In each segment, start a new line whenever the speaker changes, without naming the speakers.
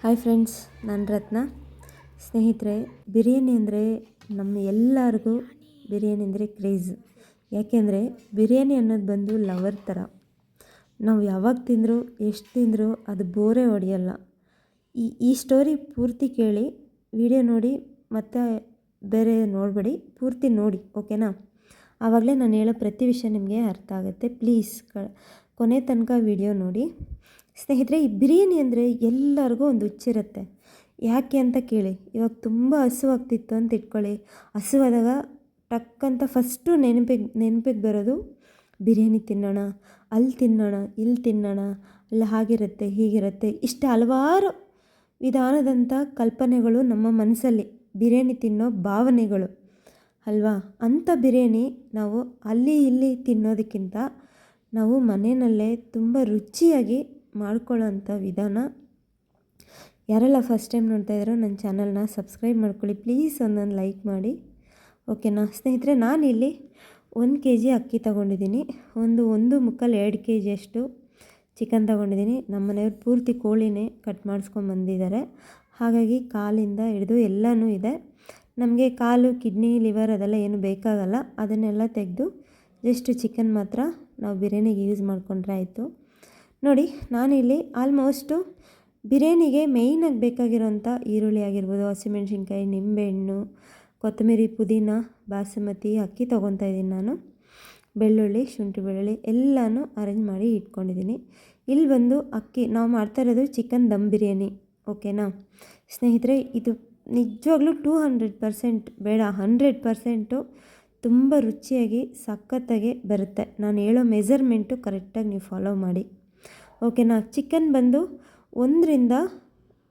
Hi friends, ನಾನು ರತ್ನ. ಸ್ನೇಹಿತರೆ, ಬಿರಿಯಾನಿ ಅಂದರೆ ನಮ್ಮ ಎಲ್ಲರಿಗೂ ಬಿರಿಯಾನಿ ಅಂದರೆ ಕ್ರೇಜ್. ಯಾಕೆಂದರೆ ಬಿರಿಯಾನಿ ಅನ್ನೋದು ಬಂದು ಲವರ್ ಥರ. ನಾವು ಯಾವಾಗ ತಿಂದರೂ ಎಷ್ಟು ತಿಂದರೂ ಅದು ಬೋರೇ ಹೊಡೆಯಲ್ಲ. ಈ ಸ್ಟೋರಿ ಪೂರ್ತಿ ಕೇಳಿ, ವಿಡಿಯೋ ನೋಡಿ ಮತ್ತು ಬೇರೆ ನೋಡಬೇಡಿ, ಪೂರ್ತಿ ನೋಡಿ, ಓಕೆನಾ? ಆವಾಗಲೇ ನಾನು ಹೇಳೋ ಪ್ರತಿ ವಿಷಯ ನಿಮಗೆ ಅರ್ಥ ಆಗುತ್ತೆ. ಪ್ಲೀಸ್ ಕೊನೆ ತನಕ ವಿಡಿಯೋ ನೋಡಿ. ಸ್ನೇಹಿತರೆ, ಈ ಬಿರಿಯಾನಿ ಅಂದರೆ ಎಲ್ಲರಿಗೂ ಒಂದು ಹುಚ್ಚಿರುತ್ತೆ. ಯಾಕೆ ಅಂತ ಕೇಳಿ. ಇವಾಗ ತುಂಬ ಹಸುವಾಗ್ತಿತ್ತು ಅಂತ ಇಟ್ಕೊಳ್ಳಿ. ಹಸುವಾದಾಗ ಟಕ್ಕಂತ ಫಸ್ಟು ನೆನಪಿಗೆ ಬರೋದು ಬಿರಿಯಾನಿ ತಿನ್ನೋಣ, ಅಲ್ಲಿ ತಿನ್ನೋಣ, ಇಲ್ಲಿ ತಿನ್ನೋಣ, ಅಲ್ಲಿ ಹಾಗಿರುತ್ತೆ, ಹೀಗಿರುತ್ತೆ, ಇಷ್ಟು ಹಲವಾರು ವಿಧಾನದಂಥ ಕಲ್ಪನೆಗಳು ನಮ್ಮ ಮನಸ್ಸಲ್ಲಿ ಬಿರಿಯಾನಿ ತಿನ್ನೋ ಭಾವನೆಗಳು ಅಲ್ವಾ? ಅಂಥ ಬಿರಿಯಾನಿ ನಾವು ಅಲ್ಲಿ ಇಲ್ಲಿ ತಿನ್ನೋದಕ್ಕಿಂತ ನಾವು ಮನೆಯಲ್ಲೇ ತುಂಬ ರುಚಿಯಾಗಿ ಮಾಡ್ಕೊಳ್ಳೋ ಅಂಥ ವಿಧಾನ. ಯಾರೆಲ್ಲ ಫಸ್ಟ್ ಟೈಮ್ ನೋಡ್ತಾ ಇದ್ದಾರೋ ನನ್ನ ಚಾನಲ್ನ ಸಬ್ಸ್ಕ್ರೈಬ್ ಮಾಡ್ಕೊಳ್ಳಿ ಪ್ಲೀಸ್. ಒಂದೊಂದು ಲೈಕ್ ಮಾಡಿ, ಓಕೆನಾ? ಸ್ನೇಹಿತರೆ, ನಾನಿಲ್ಲಿ 1 kg ಅಕ್ಕಿ ತೊಗೊಂಡಿದ್ದೀನಿ. ಒಂದು ಮುಕ್ಕಾಲು 2 kg ಅಷ್ಟು ಚಿಕನ್ ತೊಗೊಂಡಿದ್ದೀನಿ. ನಮ್ಮ ಮನೆಯವ್ರು ಪೂರ್ತಿ ಕೋಳಿನೇ ಕಟ್ ಮಾಡಿಸ್ಕೊಂಡು ಬಂದಿದ್ದಾರೆ. ಹಾಗಾಗಿ ಕಾಲಿಂದ ಹಿಡಿದು ಎಲ್ಲನೂ ಇದೆ. ನಮಗೆ ಕಾಲು, ಕಿಡ್ನಿ, ಲಿವರ್ ಅದೆಲ್ಲ ಏನು ಬೇಕಾಗಲ್ಲ. ಅದನ್ನೆಲ್ಲ ತೆಗೆದು ಜಸ್ಟ್ ಚಿಕನ್ ಮಾತ್ರ ನಾವು ಬಿರಿಯಾನಿಗೆ ಯೂಸ್ ಮಾಡಿಕೊಂಡ್ರೆ ಆಯಿತು. ನೋಡಿ, ನಾನಿಲ್ಲಿ ಆಲ್ಮೋಸ್ಟು ಬಿರಿಯಾನಿಗೆ ಮೇಯ್ನಾಗಿ ಬೇಕಾಗಿರೋಂಥ ಈರುಳ್ಳಿ ಆಗಿರ್ಬೋದು, ಹಸಿಮೆಣ್ಸಿನ್ಕಾಯಿ, ನಿಂಬೆಹಣ್ಣು, ಕೊತ್ತಂಬರಿ, ಪುದೀನ, ಬಾಸುಮತಿ ಅಕ್ಕಿ ತೊಗೊತಾ ಇದ್ದೀನಿ ನಾನು. ಬೆಳ್ಳುಳ್ಳಿ, ಶುಂಠಿ ಬೆಳ್ಳುಳ್ಳಿ ಎಲ್ಲನೂ ಅರೇಂಜ್ ಮಾಡಿ ಇಟ್ಕೊಂಡಿದ್ದೀನಿ. ಇಲ್ಲಿ ಬಂದು ಅಕ್ಕಿ ನಾವು ಮಾಡ್ತಾ ಇರೋದು ಚಿಕನ್ ದಮ್ ಬಿರಿಯಾನಿ, ಓಕೆನಾ? ಸ್ನೇಹಿತರೆ, ಇದು ನಿಜವಾಗ್ಲೂ 200% ಬೇಡ 100% ತುಂಬ ರುಚಿಯಾಗಿ ಸಖತ್ತಾಗಿ ಬರುತ್ತೆ. ನಾನು ಹೇಳೋ ಮೆಜರ್ಮೆಂಟು ಕರೆಕ್ಟಾಗಿ ನೀವು ಫಾಲೋ ಮಾಡಿ, ಓಕೆನಾ? ಚಿಕನ್ ಬಂದು 1 ರಿಂದ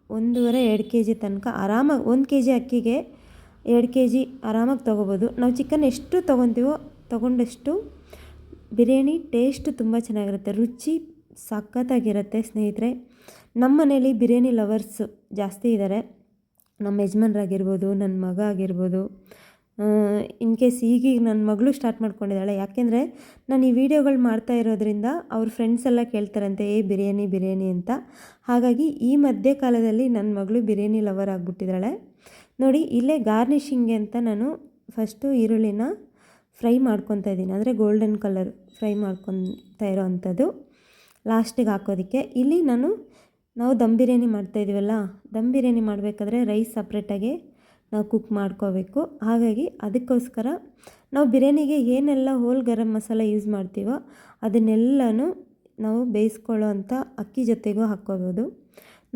1.5-2 kg ತನಕ ಆರಾಮಾಗಿ, 1 kg ಅಕ್ಕಿಗೆ 2 kg ಆರಾಮಾಗಿ ತೊಗೋಬೋದು. ನಾವು ಚಿಕನ್ ಎಷ್ಟು ತೊಗೊತೀವೋ ತೊಗೊಂಡಷ್ಟು ಬಿರಿಯಾನಿ ಟೇಸ್ಟ್ ತುಂಬ ಚೆನ್ನಾಗಿರುತ್ತೆ, ರುಚಿ ಸಖತ್ತಾಗಿರುತ್ತೆ. ಸ್ನೇಹಿತರೆ, ನಮ್ಮ ಮನೇಲಿ ಬಿರಿಯಾನಿ ಲವರ್ಸು ಜಾಸ್ತಿ ಇದ್ದಾರೆ. ನಮ್ಮ ಯಜಮಾನ್ರಾಗಿರ್ಬೋದು, ನನ್ನ ಮಗ ಆಗಿರ್ಬೋದು, ಇನ್ ಕೇಸ್ ಈಗೀಗ ನನ್ನ ಮಗಳು ಸ್ಟಾರ್ಟ್ ಮಾಡ್ಕೊಂಡಿದ್ದಾಳೆ. ಯಾಕೆಂದರೆ ನಾನು ಈ ವಿಡಿಯೋಗಳು ಮಾಡ್ತಾ ಇರೋದ್ರಿಂದ ಅವ್ರ ಫ್ರೆಂಡ್ಸ್ ಎಲ್ಲ ಕೇಳ್ತಾರಂತೆ, ಬಿರಿಯಾನಿ ಅಂತ. ಹಾಗಾಗಿ ಈ ಮಧ್ಯಕಾಲದಲ್ಲಿ ನನ್ನ ಮಗಳು ಬಿರಿಯಾನಿ ಲವರ್ ಆಗಿಬಿಟ್ಟಿದ್ದಾಳೆ. ನೋಡಿ, ಇಲ್ಲೇ ಗಾರ್ನಿಷಿಂಗ್ಗೆ ಅಂತ ನಾನು ಫಸ್ಟು ಈರುಳ್ಳಿನ ಫ್ರೈ ಮಾಡ್ಕೊತಾ ಇದ್ದೀನಿ. ಅಂದರೆ ಗೋಲ್ಡನ್ ಕಲರ್ ಫ್ರೈ ಮಾಡ್ಕೊತಾ ಇರೋ ಅಂಥದ್ದು ಲಾಸ್ಟಿಗೆ ಹಾಕೋದಕ್ಕೆ. ಇಲ್ಲಿ ನಾವು ದಮ್ ಬಿರಿಯಾನಿ ಮಾಡ್ತಾಯಿದ್ದೀವಲ್ಲ, ದಮ್ ಬಿರಿಯಾನಿ ಮಾಡಬೇಕಾದ್ರೆ ರೈಸ್ ಸಪ್ರೇಟಾಗಿ ನಾವು ಕುಕ್ ಮಾಡ್ಕೋಬೇಕು. ಹಾಗಾಗಿ ಅದಕ್ಕೋಸ್ಕರ ನಾವು ಬಿರಿಯಾನಿಗೆ ಏನೆಲ್ಲ ಹೋಲ್ ಗರಂ ಮಸಾಲ ಯೂಸ್ ಮಾಡ್ತೀವೋ ಅದನ್ನೆಲ್ಲನೂ ನಾವು ಬೇಯಿಸ್ಕೊಳ್ಳೋ ಅಂಥ ಅಕ್ಕಿ ಜೊತೆಗೂ ಹಾಕ್ಕೋಬೋದು.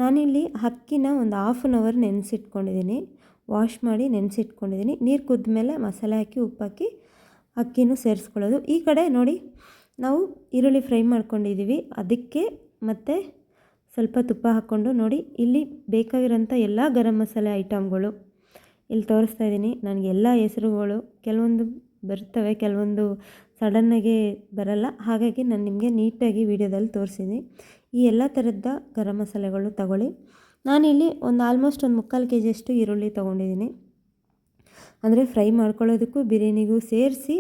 ನಾನಿಲ್ಲಿ ಅಕ್ಕಿನ ಒಂದು 1/2 hour ನೆನೆಸಿಟ್ಕೊಂಡಿದ್ದೀನಿ. ವಾಶ್ ಮಾಡಿ ನೆನೆಸಿಟ್ಕೊಂಡಿದ್ದೀನಿ. ನೀರು ಕುದ್ದ ಮೇಲೆ ಮಸಾಲೆ ಹಾಕಿ, ಉಪ್ಪು ಹಾಕಿ ಅಕ್ಕಿನೂ ಸೇರಿಸ್ಕೊಳ್ಳೋದು. ಈ ಕಡೆ ನೋಡಿ, ನಾವು ಈರುಳ್ಳಿ ಫ್ರೈ ಮಾಡ್ಕೊಂಡಿದ್ದೀವಿ. ಅದಕ್ಕೆ ಮತ್ತು ಸ್ವಲ್ಪ ತುಪ್ಪ ಹಾಕ್ಕೊಂಡು ನೋಡಿ, ಇಲ್ಲಿ ಬೇಕಾಗಿರೋಂಥ ಎಲ್ಲ ಗರಂ ಮಸಾಲೆ ಐಟಮ್ಗಳು ಇಲ್ಲಿ ತೋರಿಸ್ತಾ ಇದ್ದೀನಿ. ನನಗೆ ಎಲ್ಲ ಹೆಸರುಗಳು ಕೆಲವೊಂದು ಬರ್ತವೆ, ಕೆಲವೊಂದು ಸಡನ್ನಾಗಿ ಬರಲ್ಲ. ಹಾಗಾಗಿ ನಾನು ನಿಮಗೆ ನೀಟಾಗಿ ವಿಡಿಯೋದಲ್ಲಿ ತೋರಿಸಿದ್ದೀನಿ. ಈ ಎಲ್ಲ ಥರದ ಗರಂ ಮಸಾಲೆಗಳು ತಗೊಳ್ಳಿ. ನಾನಿಲ್ಲಿ ಆಲ್ಮೋಸ್ಟ್ 3/4 kg ಅಷ್ಟು ಈರುಳ್ಳಿ ತೊಗೊಂಡಿದ್ದೀನಿ. ಅಂದರೆ ಫ್ರೈ ಮಾಡ್ಕೊಳ್ಳೋದಕ್ಕೂ ಬಿರಿಯಾನಿಗೂ ಸೇರಿಸಿ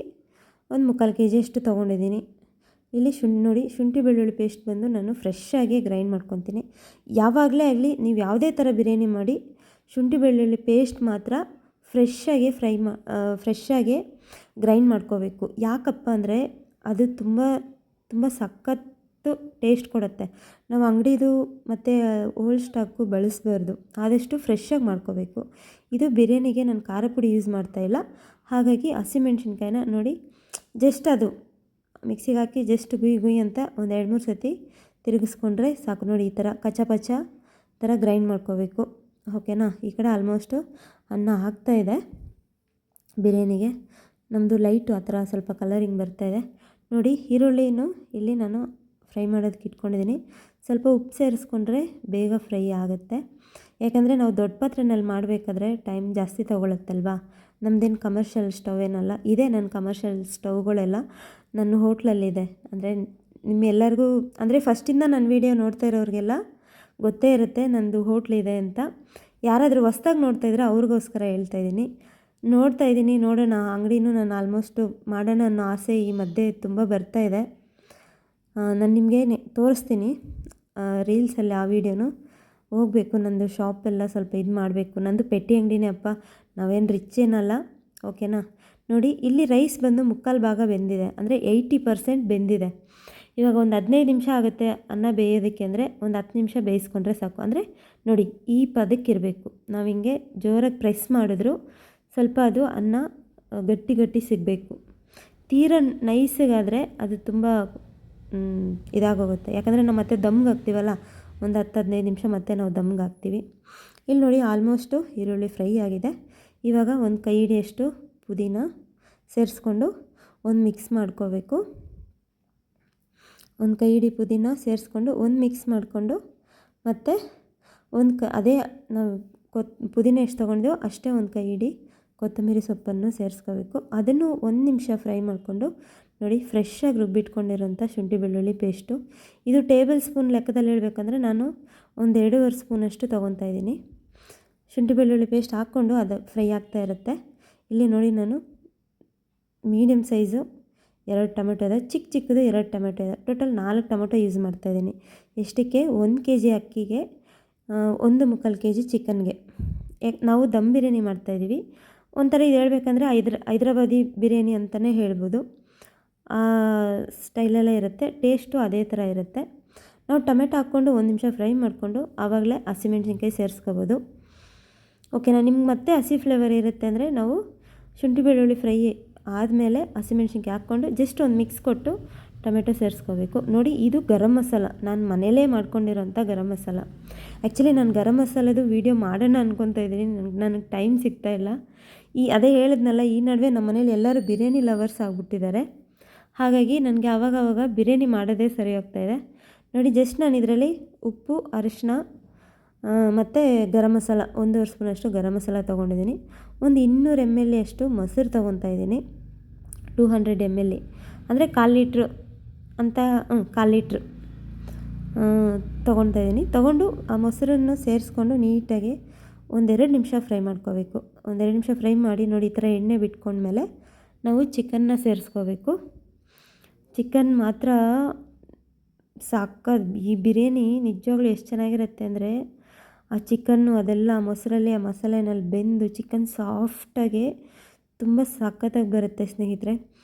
3/4 kg ಅಷ್ಟು ತೊಗೊಂಡಿದ್ದೀನಿ. ಇಲ್ಲಿ ನೋಡಿ, ಶುಂಠಿ ಬೆಳ್ಳುಳ್ಳಿ ಪೇಸ್ಟ್ ಬಂದು ನಾನು ಫ್ರೆಶ್ಶಾಗಿ ಗ್ರೈಂಡ್ ಮಾಡ್ಕೊತೀನಿ. ಯಾವಾಗಲೇ ಆಗಲಿ, ನೀವು ಯಾವುದೇ ಥರ ಬಿರಿಯಾನಿ ಮಾಡಿ, ಶುಂಠಿ ಬೆಳ್ಳುಳ್ಳಿ ಪೇಸ್ಟ್ ಮಾತ್ರ ಫ್ರೆಶ್ಶಾಗಿ ಗ್ರೈಂಡ್ ಮಾಡ್ಕೋಬೇಕು. ಯಾಕಪ್ಪ ಅಂದರೆ ಅದು ತುಂಬ ತುಂಬ ಸಖತ್ತು ಟೇಸ್ಟ್ ಕೊಡುತ್ತೆ. ನಾವು ಅಂಗಡಿದು ಮತ್ತು ಓಲ್ಡ್ ಸ್ಟಾಕು ಬಳಸಬಾರ್ದು, ಆದಷ್ಟು ಫ್ರೆಶ್ಶಾಗಿ ಮಾಡ್ಕೋಬೇಕು. ಇದು ಬಿರಿಯಾನಿಗೆ ನಾನು ಖಾರ ಪುಡಿ ಯೂಸ್ ಮಾಡ್ತಾಯಿಲ್ಲ. ಹಾಗಾಗಿ ಹಸಿಮೆಣ್ಸಿನ್ಕಾಯಿನ ನೋಡಿ, ಜಸ್ಟ್ ಅದು ಮಿಕ್ಸಿಗೆ ಹಾಕಿ ಜಸ್ಟ್ ಗುಯ್ ಅಂತ 1-2-3 ಸತಿ ತಿರುಗಿಸ್ಕೊಂಡ್ರೆ ಸಾಕು. ನೋಡಿ, ಈ ಥರ ಕಚ ಥರ ಗ್ರೈಂಡ್ ಮಾಡ್ಕೋಬೇಕು, ಓಕೆನಾ? ಈ ಕಡೆ ಆಲ್ಮೋಸ್ಟು ಅನ್ನ ಆಗ್ತಾಯಿದೆ ಬಿರಿಯಾನಿಗೆ. ನಮ್ಮದು ಲೈಟು ಆ ಥರ ಸ್ವಲ್ಪ ಕಲರಿಂಗ್ ಬರ್ತಾಯಿದೆ. ನೋಡಿ, ಈರುಳ್ಳಿನೂ ಇಲ್ಲಿ ನಾನು ಫ್ರೈ ಮಾಡೋದಕ್ಕೆ ಇಟ್ಕೊಂಡಿದ್ದೀನಿ. ಸ್ವಲ್ಪ ಉಪ್ಪು ಸೇರಿಸ್ಕೊಂಡ್ರೆ ಬೇಗ ಫ್ರೈ ಆಗುತ್ತೆ. ಯಾಕಂದರೆ ನಾವು ದೊಡ್ಡ ಪಾತ್ರೆನಲ್ಲಿ ಮಾಡಬೇಕಾದ್ರೆ ಟೈಮ್ ಜಾಸ್ತಿ ತೊಗೊಳುತ್ತಲ್ವಾ. ನಮ್ಮದೇನು ಕಮರ್ಷಿಯಲ್ ಸ್ಟವ್ ಏನಲ್ಲ. ಇದೆ ನನ್ನ ಕಮರ್ಷಿಯಲ್ ಸ್ಟವ್ಗಳೆಲ್ಲ ನನ್ನ ಹೋಟ್ಲಲ್ಲಿದೆ. ಅಂದರೆ ನಿಮ್ಮೆಲ್ಲರಿಗೂ, ಅಂದರೆ ಫಸ್ಟಿಂದ ನನ್ನ ವೀಡಿಯೋ ನೋಡ್ತಾ ಇರೋರಿಗೆಲ್ಲ ಗೊತ್ತೇ ಇರುತ್ತೆ ನಂದು ಹೋಟ್ಲಿದೆ ಅಂತ. ಯಾರಾದರೂ ಹೊಸ್ದಾಗಿ ನೋಡ್ತಾಯಿದ್ರೆ ಅವ್ರಿಗೋಸ್ಕರ ಹೇಳ್ತಾಯಿದ್ದೀನಿ. ನೋಡೋಣ, ಅಂಗಡಿನೂ ನಾನು ಆಲ್ಮೋಸ್ಟು ಮಾಡೋಣ ಅನ್ನೋ ಆಸೆ ಈ ಮಧ್ಯೆ ತುಂಬ ಬರ್ತಾಯಿದೆ. ನಾನು ನಿಮಗೆ ತೋರಿಸ್ತೀನಿ ರೀಲ್ಸಲ್ಲಿ ಆ ವಿಡಿಯೋನು. ಹೋಗಬೇಕು, ನಂದು ಶಾಪೆಲ್ಲ ಸ್ವಲ್ಪ ಇದು ಮಾಡಬೇಕು. ನಂದು ಪೆಟ್ಟಿ ಅಂಗಡಿನೇ ಅಪ್ಪ, ನಾವೇನು ರಿಚ್ ಏನಲ್ಲ, ಓಕೆನಾ. ನೋಡಿ ಇಲ್ಲಿ ರೈಸ್ ಬಂದು ಮುಕ್ಕಾಲು ಭಾಗ ಬೆಂದಿದೆ, ಅಂದರೆ 80% ಬೆಂದಿದೆ. ಇವಾಗ ಒಂದು 15 ನಿಮಿಷ ಆಗುತ್ತೆ ಅನ್ನ ಬೇಯೋದಕ್ಕೆ, ಅಂದರೆ ಒಂದು 10 ನಿಮಿಷ ಬೇಯಿಸ್ಕೊಂಡ್ರೆ ಸಾಕು. ಅಂದರೆ ನೋಡಿ ಈ ಪದಕ್ಕಿರಬೇಕು. ನಾವು ಹಿಂಗೆ ಜೋರಾಗಿ ಪ್ರೆಸ್ ಮಾಡಿದ್ರು ಸ್ವಲ್ಪ ಅದು ಅನ್ನ ಗಟ್ಟಿ ಗಟ್ಟಿ ಸಿಗಬೇಕು. ತೀರಾ ನೈಸಿಗಾದರೆ ಅದು ತುಂಬ ಇದಾಗೋಗುತ್ತೆ, ಯಾಕಂದರೆ ನಾವು ಮತ್ತೆ ದಮ್ಗೆ ಹಾಕ್ತೀವಲ್ಲ, ಒಂದು 10-15 ನಿಮಿಷ ಮತ್ತೆ ನಾವು ದಮ್ಗೆ ಹಾಕ್ತೀವಿ. ಇಲ್ಲಿ ನೋಡಿ ಆಲ್ಮೋಸ್ಟು ಈರುಳ್ಳಿ ಫ್ರೈ ಆಗಿದೆ. ಇವಾಗ ಒಂದು ಕೈ ಹಿಡಿಯಷ್ಟು ಪುದೀನ ಸೇರಿಸ್ಕೊಂಡು ಒಂದು ಮಿಕ್ಸ್ ಮಾಡ್ಕೋಬೇಕು. ಒಂದು ಕೈ ಹಿಡಿ ಪುದೀನ ಸೇರಿಸ್ಕೊಂಡು ಒಂದು ಮಿಕ್ಸ್ ಮಾಡಿಕೊಂಡು, ಮತ್ತು ಅದೇ ನಾವು ಪುದೀನ ಎಷ್ಟು ತೊಗೊಂಡಿದ್ದೆವೋ ಅಷ್ಟೇ ಒಂದು ಕೈ ಹಿಡಿ ಕೊತ್ತಂಬರಿ ಸೊಪ್ಪನ್ನು ಸೇರಿಸ್ಕೋಬೇಕು. ಅದನ್ನು 1 ನಿಮಿಷ ಫ್ರೈ ಮಾಡಿಕೊಂಡು, ನೋಡಿ ಫ್ರೆಶ್ಶಾಗಿ ರುಬ್ಬಿಟ್ಕೊಂಡಿರೋಂಥ ಶುಂಠಿ ಬೆಳ್ಳುಳ್ಳಿ ಪೇಸ್ಟು. ಇದು ಟೇಬಲ್ ಸ್ಪೂನ್ ಲೆಕ್ಕದಲ್ಲಿ ಹೇಳಬೇಕಂದ್ರೆ ನಾನು ಒಂದು 2.5 ಸ್ಪೂನಷ್ಟು ತೊಗೊತಾ ಇದ್ದೀನಿ. ಶುಂಠಿ ಬೆಳ್ಳುಳ್ಳಿ ಪೇಸ್ಟ್ ಹಾಕ್ಕೊಂಡು ಅದು ಫ್ರೈ ಆಗ್ತಾ ಇರುತ್ತೆ. ಇಲ್ಲಿ ನೋಡಿ ನಾನು ಮೀಡಿಯಮ್ ಸೈಜು 2 ಟೊಮೆಟೊ ಇದೆ, ಚಿಕ್ಕದು 2 ಟೊಮೆಟೊ ಇದೆ, ಟೋಟಲ್ 4 ಟೊಮೆಟೊ ಯೂಸ್ ಮಾಡ್ತಾಯಿದ್ದೀನಿ. ಎಷ್ಟಕ್ಕೆ 1 kg ಅಕ್ಕಿಗೆ 1.25 kg ಚಿಕನ್ಗೆ. ನಾವು ದಮ್ ಬಿರಿಯಾನಿ ಮಾಡ್ತಾಯಿದ್ದೀವಿ. ಒಂಥರ ಇದು ಹೇಳ್ಬೇಕಂದ್ರೆ ಹೈದ್ರಾಬಾದಿ ಬಿರಿಯಾನಿ ಅಂತಲೇ ಹೇಳ್ಬೋದು. ಆ ಸ್ಟೈಲಲ್ಲೇ ಇರುತ್ತೆ, ಟೇಸ್ಟು ಅದೇ ಥರ ಇರುತ್ತೆ. ನಾವು ಟೊಮೆಟೊ ಹಾಕ್ಕೊಂಡು 1 ನಿಮಿಷ ಫ್ರೈ ಮಾಡಿಕೊಂಡು ಆವಾಗಲೇ ಹಸಿಮೆಣ್ಸಿನ್ಕಾಯಿ ಸೇರಿಸ್ಕೋಬೋದು, ಓಕೆನಾ. ನಿಮ್ಗೆ ಮತ್ತೆ ಹಸಿ ಫ್ಲೇವರ್ ಇರುತ್ತೆ ಅಂದರೆ ನಾವು ಶುಂಠಿ ಬೆಳ್ಳುಳ್ಳಿ ಫ್ರೈ ಆದಮೇಲೆ ಹಸಿಮೆಣ್ಸಿನ್ಕಾಯಿ ಹಾಕ್ಕೊಂಡು ಜಸ್ಟ್ ಒಂದು ಮಿಕ್ಸ್ ಕೊಟ್ಟು ಟೊಮೆಟೊ ಸೇರಿಸ್ಕೋಬೇಕು. ನೋಡಿ ಇದು ಗರಂ ಮಸಾಲ, ನಾನು ಮನೇಲೇ ಮಾಡ್ಕೊಂಡಿರೋಂಥ ಗರಂ ಮಸಾಲ. ಆ್ಯಕ್ಚುಲಿ ನಾನು ಗರಂ ಮಸಾಲದು ವೀಡಿಯೋ ಮಾಡೋಣ ಅನ್ಕೊತಾ ಇದ್ದೀನಿ, ನನಗೆ ಟೈಮ್ ಸಿಗ್ತಾಯಿಲ್ಲ. ಅದೇ ಹೇಳಿದ್ನಲ್ಲ, ಈ ನಡುವೆ ನಮ್ಮ ಮನೇಲಿ ಎಲ್ಲರೂ ಬಿರಿಯಾನಿ ಲವರ್ಸ್ ಆಗಿಬಿಟ್ಟಿದ್ದಾರೆ. ಹಾಗಾಗಿ ನನಗೆ ಆವಾಗವಾಗ ಬಿರಿಯಾನಿ ಮಾಡೋದೇ ಸರಿ ಹೋಗ್ತಾಯಿದೆ. ನೋಡಿ ಜಸ್ಟ್ ನಾನು ಇದರಲ್ಲಿ ಉಪ್ಪು, ಅರಿಶಿನ ಮತ್ತು ಗರಂ ಮಸಾಲ 1.5 ಸ್ಪೂನಷ್ಟು ಗರಂ ಮಸಾಲ ತೊಗೊಂಡಿದ್ದೀನಿ. ಒಂದು 200 ml ಅಷ್ಟು ಮೊಸರು ತೊಗೊತಾ ಇದ್ದೀನಿ. 200 ml ಅಂದರೆ 1/4 ಲೀಟ್ರ್ ಅಂತ 1/4 ಲೀಟ್ರ್ ತೊಗೊತಾ ಇದ್ದೀನಿ. ತೊಗೊಂಡು ಆ ಮೊಸರನ್ನು ಸೇರಿಸ್ಕೊಂಡು ನೀಟಾಗಿ 1-2 ನಿಮಿಷ ಫ್ರೈ ಮಾಡ್ಕೋಬೇಕು. 1-2 ನಿಮಿಷ ಫ್ರೈ ಮಾಡಿ ನೋಡಿ ಈ ಥರ ಎಣ್ಣೆ ಬಿಟ್ಕೊಂಡ್ಮೇಲೆ ನಾವು ಚಿಕನ್ನ ಸೇರಿಸ್ಕೋಬೇಕು. ಚಿಕನ್ ಮಾತ್ರ ಸಕ್ಕತ್, ಈ ಬಿರಿಯಾನಿ ನಿಜವಾಗ್ಲೂ ಎಷ್ಟು ಚೆನ್ನಾಗಿರುತ್ತೆ ಅಂದರೆ ಆ ಚಿಕನ್ನು ಅದೆಲ್ಲ ಮೊಸರಲ್ಲಿ ಆ ಮಸಾಲೆನಲ್ಲಿ ಬೆಂದು ಚಿಕನ್ ಸಾಫ್ಟಾಗಿ ತುಂಬ ಸಖತ್ತಾಗಿ ಬರುತ್ತೆ ಸ್ನೇಹಿತರೆ.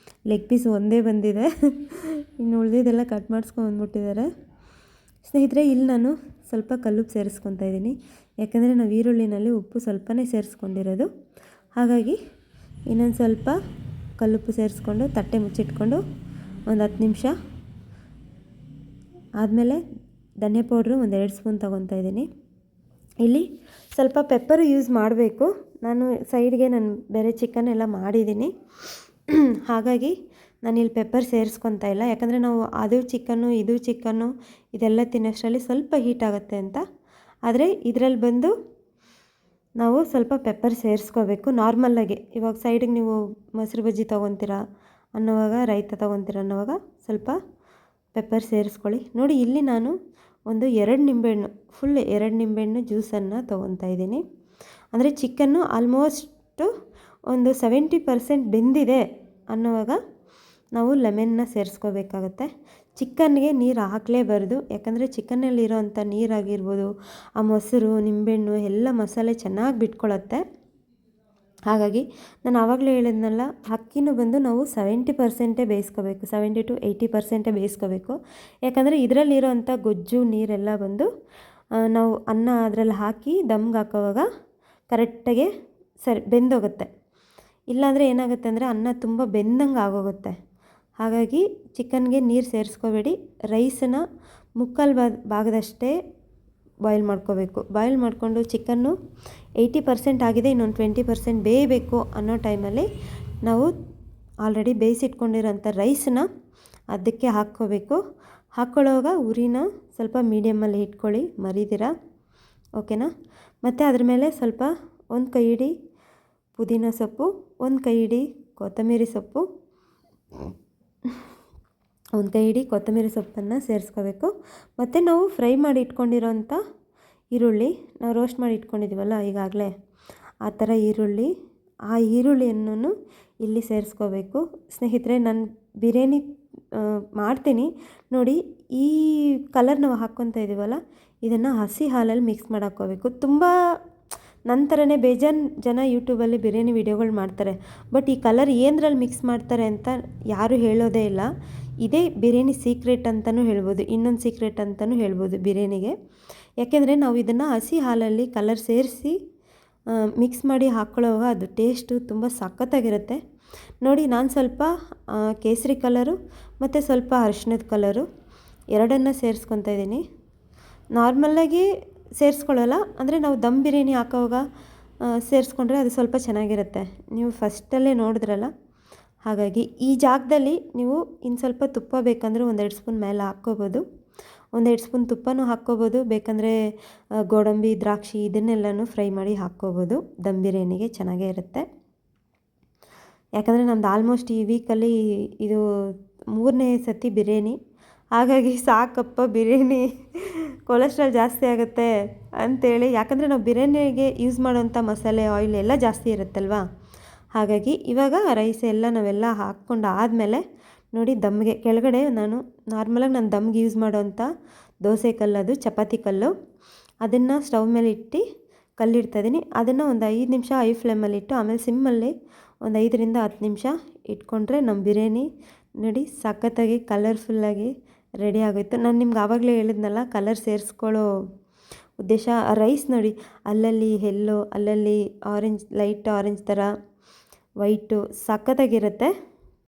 ಲೆಗ್ ಪೀಸ್ ಒಂದೇ ಬಂದಿದೆ, ಇನ್ನು ಉಳಿದಿದ್ದೆಲ್ಲ ಕಟ್ ಮಾಡಿಸ್ಕೊಂಡ್ಬಂದ್ಬಿಟ್ಟಿದ್ದಾರೆ ಸ್ನೇಹಿತರೆ. ಇಲ್ಲಿ ನಾನು ಸ್ವಲ್ಪ ಕಲ್ಲುಪ್ಪು ಸೇರಿಸ್ಕೊತಾ ಇದ್ದೀನಿ, ಯಾಕಂದರೆ ನಾವು ಈರುಳ್ಳಿನಲ್ಲಿ ಉಪ್ಪು ಸ್ವಲ್ಪನೇ ಸೇರಿಸ್ಕೊಂಡಿರೋದು. ಹಾಗಾಗಿ ಇನ್ನೊಂದು ಸ್ವಲ್ಪ ಕಲ್ಲುಪ್ಪು ಸೇರಿಸ್ಕೊಂಡು ತಟ್ಟೆ ಮುಚ್ಚಿಟ್ಕೊಂಡು ಒಂದು 10 ನಿಮಿಷ ಆದಮೇಲೆ ಧನಿಯಾ ಪೌಡ್ರು ಒಂದು 2 ಸ್ಪೂನ್ ತೊಗೊತಾ ಇದ್ದೀನಿ. ಇಲ್ಲಿ ಸ್ವಲ್ಪ ಪೆಪ್ಪರು ಯೂಸ್ ಮಾಡಬೇಕು. ನಾನು ಸೈಡ್ಗೆ ಬೇರೆ ಚಿಕನ್ ಎಲ್ಲ ಮಾಡಿದ್ದೀನಿ, ಹಾಗಾಗಿ ನಾನಿಲ್ಲಿ ಪೆಪ್ಪರ್ ಸೇರಿಸ್ಕೊತಾ ಇಲ್ಲ. ಯಾಕಂದರೆ ನಾವು ಅದು ಚಿಕನ್ನು ಇದು ಚಿಕನ್ನು ಇದೆಲ್ಲ ತಿನ್ನೋಷ್ಟರಲ್ಲಿ ಸ್ವಲ್ಪ ಹೀಟ್ ಆಗುತ್ತೆ ಅಂತ. ಆದರೆ ಇದರಲ್ಲಿ ಬಂದು ನಾವು ಸ್ವಲ್ಪ ಪೆಪ್ಪರ್ ಸೇರಿಸ್ಕೋಬೇಕು ನಾರ್ಮಲ್ಲಾಗಿ. ಇವಾಗ ಸೈಡಿಗೆ ನೀವು ಮೊಸರು ಬಜ್ಜಿ ತೊಗೊತೀರಾ ಅನ್ನೋವಾಗ, ರೈತ ತೊಗೊತೀರ ಅನ್ನೋವಾಗ ಸ್ವಲ್ಪ ಪೆಪ್ಪರ್ ಸೇರಿಸ್ಕೊಳ್ಳಿ. ನೋಡಿ ಇಲ್ಲಿ ನಾನು ಒಂದು 2 ನಿಂಬೆಹಣ್ಣು, ಫುಲ್ 2 ನಿಂಬೆಹಣ್ಣು ಜ್ಯೂಸನ್ನು ತೊಗೊತಾ ಇದ್ದೀನಿ. ಅಂದರೆ ಚಿಕನ್ನು ಆಲ್ಮೋಸ್ಟು ಒಂದು 70% ಬೆಂದಿದೆ ಅನ್ನೋವಾಗ ನಾವು ಲೆಮನ್ನ ಸೇರಿಸ್ಕೋಬೇಕಾಗತ್ತೆ. ಚಿಕನ್ಗೆ ನೀರು ಹಾಕಲೇಬಾರ್ದು, ಯಾಕಂದರೆ ಚಿಕನ್ನಲ್ಲಿರೋವಂಥ ನೀರಾಗಿರ್ಬೋದು, ಆ ಮೊಸರು, ನಿಂಬೆಹಣ್ಣು ಎಲ್ಲ ಮಸಾಲೆ ಚೆನ್ನಾಗಿ ಬಿಟ್ಕೊಳ್ಳುತ್ತೆ. ಹಾಗಾಗಿ ನಾನು ಆವಾಗಲೇ ಹೇಳಿದ್ನಲ್ಲ, ಅಕ್ಕಿನೂ ಬಂದು ನಾವು 70% ಬೇಯಿಸ್ಕೋಬೇಕು, 70 to 80% ಬೇಯಿಸ್ಕೋಬೇಕು. ಯಾಕಂದರೆ ಇದರಲ್ಲಿರೋವಂಥ ಗೊಜ್ಜು ನೀರೆಲ್ಲ ಬಂದು ನಾವು ಅನ್ನ ಅದರಲ್ಲಿ ಹಾಕಿ ದಮ್ಗೆ ಹಾಕೋವಾಗ ಕರೆಕ್ಟಾಗಿ ಬೆಂದೋಗುತ್ತೆ. ಇಲ್ಲಾಂದರೆ ಏನಾಗುತ್ತೆ ಅಂದರೆ ಅನ್ನ ತುಂಬ ಬೆಂದಂಗೆ ಆಗೋಗುತ್ತೆ. ಹಾಗಾಗಿ ಚಿಕನ್ಗೆ ನೀರು ಸೇರಿಸ್ಕೋಬೇಡಿ. ರೈಸನ್ನು ಮುಕ್ಕಾಲು ಭಾಗದಷ್ಟೇ ಬಾಯ್ಲ್ ಮಾಡ್ಕೋಬೇಕು. ಬಾಯ್ಲ್ ಮಾಡಿಕೊಂಡು ಚಿಕನ್ನು 80% ಆಗಿದೆ, ಇನ್ನೊಂದು 20% ಬೇಯಬೇಕು ಅನ್ನೋ ಟೈಮಲ್ಲಿ ನಾವು ಆಲ್ರೆಡಿ ಬೇಯಿಸಿಟ್ಕೊಂಡಿರೋಂಥ ರೈಸನ್ನ ಅದಕ್ಕೆ ಹಾಕ್ಕೋಬೇಕು. ಹಾಕ್ಕೊಳ್ಳೋವಾಗ ಉರಿನ ಸ್ವಲ್ಪ ಮೀಡಿಯಮ್ಮಲ್ಲಿ ಇಟ್ಕೊಳ್ಳಿ, ಮರಿದಿರ, ಓಕೆನಾ. ಮತ್ತು ಅದ್ರ ಮೇಲೆ ಸ್ವಲ್ಪ 1 ಕೈ ಹಿಡಿ ಪುದೀನ ಸೊಪ್ಪು, 1 ಕೈ ಹಿಡಿ ಕೊತ್ತಂಬರಿ ಸೊಪ್ಪು, 1 ಕೈ ಹಿಡಿ ಕೊತ್ತಂಬರಿ ಸೊಪ್ಪನ್ನು ಸೇರಿಸ್ಕೋಬೇಕು. ಮತ್ತು ನಾವು ಫ್ರೈ ಮಾಡಿ ಇಟ್ಕೊಂಡಿರೋಂಥ ಈರುಳ್ಳಿ, ನಾವು ರೋಸ್ಟ್ ಮಾಡಿ ಇಟ್ಕೊಂಡಿದ್ದೀವಲ್ಲ ಈಗಾಗಲೇ, ಆ ಥರ ಈರುಳ್ಳಿ, ಆ ಈರುಳ್ಳಿಯನ್ನು ಇಲ್ಲಿ ಸೇರಿಸ್ಕೋಬೇಕು. ಸ್ನೇಹಿತರೆ, ನಾನು ಬಿರಿಯಾನಿ ಮಾಡ್ತೀನಿ ನೋಡಿ, ಈ ಕಲರ್ ನಾವು ಹಾಕ್ಕೊತಾ ಇದ್ದೀವಲ್ಲ, ಇದನ್ನು ಹಸಿ ಹಾಲಲ್ಲಿ ಮಿಕ್ಸ್ ಮಾಡಿ ಹಾಕ್ಕೋಬೇಕು. ತುಂಬ ನಂತರನೇ ಬೇಜಾನ್ ಜನ ಯೂಟ್ಯೂಬಲ್ಲಿ ಬಿರಿಯಾನಿ ವಿಡಿಯೋಗಳು ಮಾಡ್ತಾರೆ, ಬಟ್ ಈ ಕಲರ್ ಏನರಲ್ಲಿ ಮಿಕ್ಸ್ ಮಾಡ್ತಾರೆ ಅಂತ ಯಾರೂ ಹೇಳೋದೇ ಇಲ್ಲ. ಇದೇ ಬಿರಿಯಾನಿ ಸೀಕ್ರೆಟ್ ಅಂತಲೂ ಹೇಳ್ಬೋದು, ಇನ್ನೊಂದು ಸೀಕ್ರೆಟ್ ಅಂತಲೂ ಹೇಳ್ಬೋದು ಬಿರಿಯಾನಿಗೆ. ಯಾಕೆಂದರೆ ನಾವು ಇದನ್ನು ಹಸಿ ಹಾಲಲ್ಲಿ ಕಲರ್ ಸೇರಿಸಿ ಮಿಕ್ಸ್ ಮಾಡಿ ಹಾಕ್ಕೊಳ್ಳೋವಾಗ ಅದು ಟೇಸ್ಟು ತುಂಬ ಸಖತ್ತಾಗಿರುತ್ತೆ. ನೋಡಿ, ನಾನು ಸ್ವಲ್ಪ ಕೇಸರಿ ಕಲರು ಮತ್ತು ಸ್ವಲ್ಪ ಅರಿಶಿಣದ ಕಲರು ಎರಡನ್ನು ಸೇರಿಸ್ಕೊತಾ ಇದ್ದೀನಿ. ನಾರ್ಮಲ್ಲಾಗಿ ಸೇರಿಸ್ಕೊಳ್ಳಲ್ಲ, ಅಂದರೆ ನಾವು ದಮ್ ಬಿರಿಯಾನಿ ಹಾಕೋವಾಗ ಸೇರಿಸ್ಕೊಂಡ್ರೆ ಅದು ಸ್ವಲ್ಪ ಚೆನ್ನಾಗಿರುತ್ತೆ. ನೀವು ಫಸ್ಟಲ್ಲೇ ನೋಡಿದ್ರಲ್ಲ, ಹಾಗಾಗಿ ಈ ಜಾಗದಲ್ಲಿ ನೀವು ಇನ್ನು ಸ್ವಲ್ಪ ತುಪ್ಪ ಬೇಕಂದ್ರೆ 1-2 ಸ್ಪೂನ್ ಮೇಲೆ ಹಾಕ್ಕೋಬೋದು. 1-2 ಸ್ಪೂನ್ ತುಪ್ಪನೂ ಹಾಕ್ಕೋಬೋದು, ಬೇಕಂದರೆ ಗೋಡಂಬಿ, ದ್ರಾಕ್ಷಿ ಇದನ್ನೆಲ್ಲನೂ ಫ್ರೈ ಮಾಡಿ ಹಾಕ್ಕೋಬೋದು. ದಮ್ ಬಿರಿಯಾನಿಗೆ ಚೆನ್ನಾಗೇ ಇರುತ್ತೆ. ಯಾಕಂದರೆ ನಮ್ದು ಆಲ್ಮೋಸ್ಟ್ ಈ ವೀಕಲ್ಲಿ ಇದು 3ನೇ ಸತಿ ಬಿರಿಯಾನಿ, ಹಾಗಾಗಿ ಸಾಕಪ್ಪ ಬಿರಿಯಾನಿ ಕೊಲೆಸ್ಟ್ರಾಲ್ ಜಾಸ್ತಿ ಆಗುತ್ತೆ ಅಂಥೇಳಿ, ಯಾಕಂದರೆ ನಾವು ಬಿರಿಯಾನಿಗೆ ಯೂಸ್ ಮಾಡೋಂಥ ಮಸಾಲೆ, ಆಯಿಲ್ ಎಲ್ಲ ಜಾಸ್ತಿ ಇರುತ್ತಲ್ವ. ಹಾಗಾಗಿ ಇವಾಗ ರೈಸ್ ಎಲ್ಲ ನಾವೆಲ್ಲ ಹಾಕ್ಕೊಂಡು ಆದಮೇಲೆ ನೋಡಿ, ದಮ್ಗೆ ಕೆಳಗಡೆ ನಾನು ನಾರ್ಮಲಾಗಿ ನಾನು ದಮ್ಗೆ ಯೂಸ್ ಮಾಡೋಂಥ ದೋಸೆ ಕಲ್ಲು, ಅದು ಚಪಾತಿ ಕಲ್ಲು, ಅದನ್ನು ಸ್ಟವ್ ಮೇಲೆ ಇಟ್ಟು ಕಲ್ಲಿಡ್ತಾಯಿದ್ದೀನಿ. ಅದನ್ನು ಒಂದು 5 ನಿಮಿಷ ಐ ಫ್ಲೇಮಲ್ಲಿ ಇಟ್ಟು ಆಮೇಲೆ ಸಿಮ್ಮಲ್ಲಿ ಒಂದು 5ರಿಂದ 10 ನಿಮಿಷ ಇಟ್ಕೊಂಡ್ರೆ ನಮ್ಮ ಬಿರಿಯಾನಿ ನೋಡಿ ಸಖತ್ತಾಗಿ ಕಲರ್ಫುಲ್ಲಾಗಿ ರೆಡಿ ಆಗೋಯ್ತು. ನಾನು ನಿಮ್ಗೆ ಆವಾಗಲೇ ಹೇಳಿದ್ನಲ್ಲ, ಕಲರ್ ಸೇರಿಸ್ಕೊಳ್ಳೋ ಉದ್ದೇಶ. ರೈಸ್ ನೋಡಿ, ಅಲ್ಲಲ್ಲಿ ಎಲ್ಲೋ, ಅಲ್ಲಲ್ಲಿ ಆರೆಂಜ್, ಲೈಟ್ ಆರೆಂಜ್ ಥರ, ವೈಟು ಸಖತ್ತಾಗಿರುತ್ತೆ.